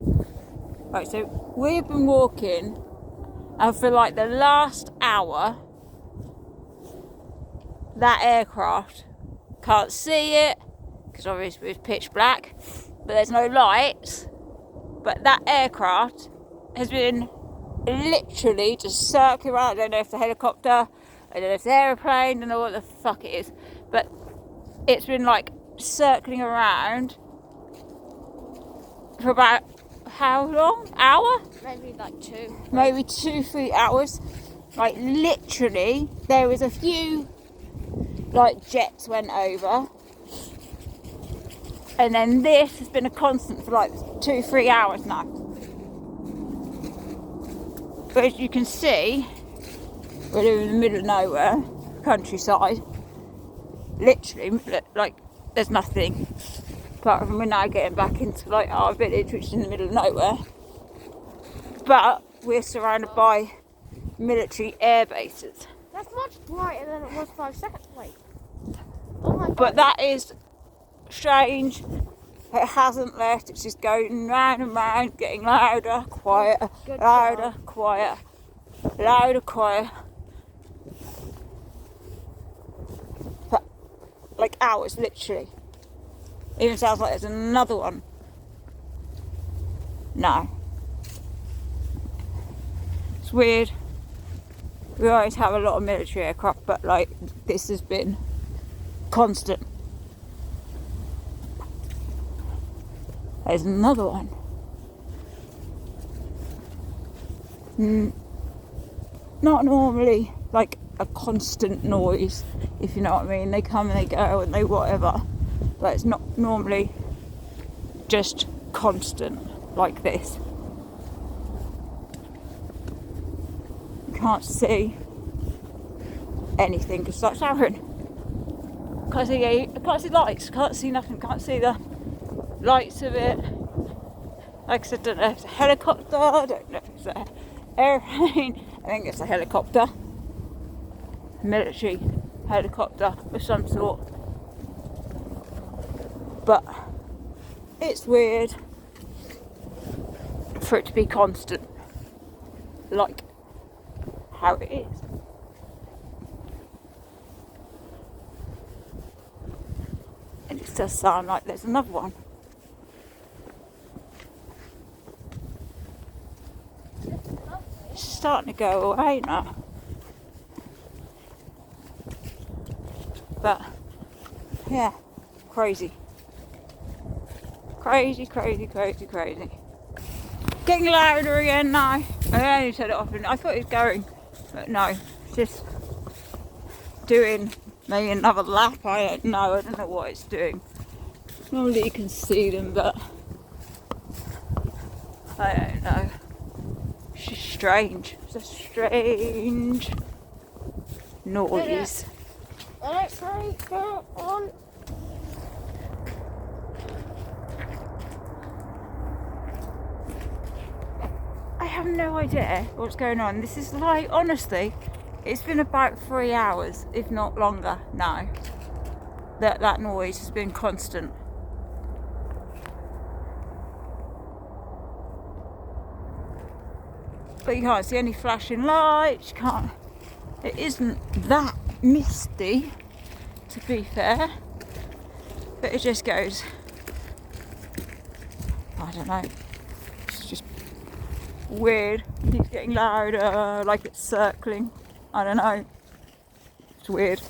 Right, so we've been walking, and for like the last hour, that aircraft, can't see it because obviously it's pitch black, but there's no lights. But that aircraft has been literally just circling around. I don't know if it's a helicopter, I don't know if it's an aeroplane, I don't know what the fuck it is, but it's been like circling around for about how long? Hour? Maybe like 2. Maybe 2-3 hours. Like literally, there was a few like jets went over, and then this has been a constant for like 2-3 hours now. But as you can see, we're in the middle of nowhere, countryside. Literally, like there's nothing. Apart from we're now getting back into like our village, which is in the middle of nowhere. But we're surrounded by military air bases. That's much brighter than it was 5 seconds away. Oh my god. But that is strange. It hasn't left. It's just going round and round, getting louder, quieter, louder, quieter, louder, quieter. For like hours, literally. Even sounds like there's another one. No. It's weird. We always have a lot of military aircraft, but like this has been constant. There's another one. Not normally like a constant noise, if you know what I mean. They come and they go and they whatever. But it's not normally just constant like this. You can't see anything because it's like siren. Can't see lights, can't see nothing, can't see the lights of it. Like I said, I don't know if it's a helicopter, I don't know if it's an airplane. I think it's a helicopter. Military helicopter of some sort. But it's weird for it to be constant, like how it is. And it does sound like there's another one. It's starting to go away now. But yeah, crazy. Crazy. Getting louder again now. I only turned it off and I thought it was going, but no, it's just doing maybe another lap. I don't know what it's doing. Normally you can see them, but I don't know. It's just strange. It's a strange noise. Electric on. I have no idea what's going on. This is like, honestly, it's been about 3 hours, if not longer now, that noise has been constant. But you can't see any flashing lights, it isn't that misty, to be fair, but it just goes, I don't know, it's just weird. It keeps getting louder, like it's circling. I don't know. It's weird.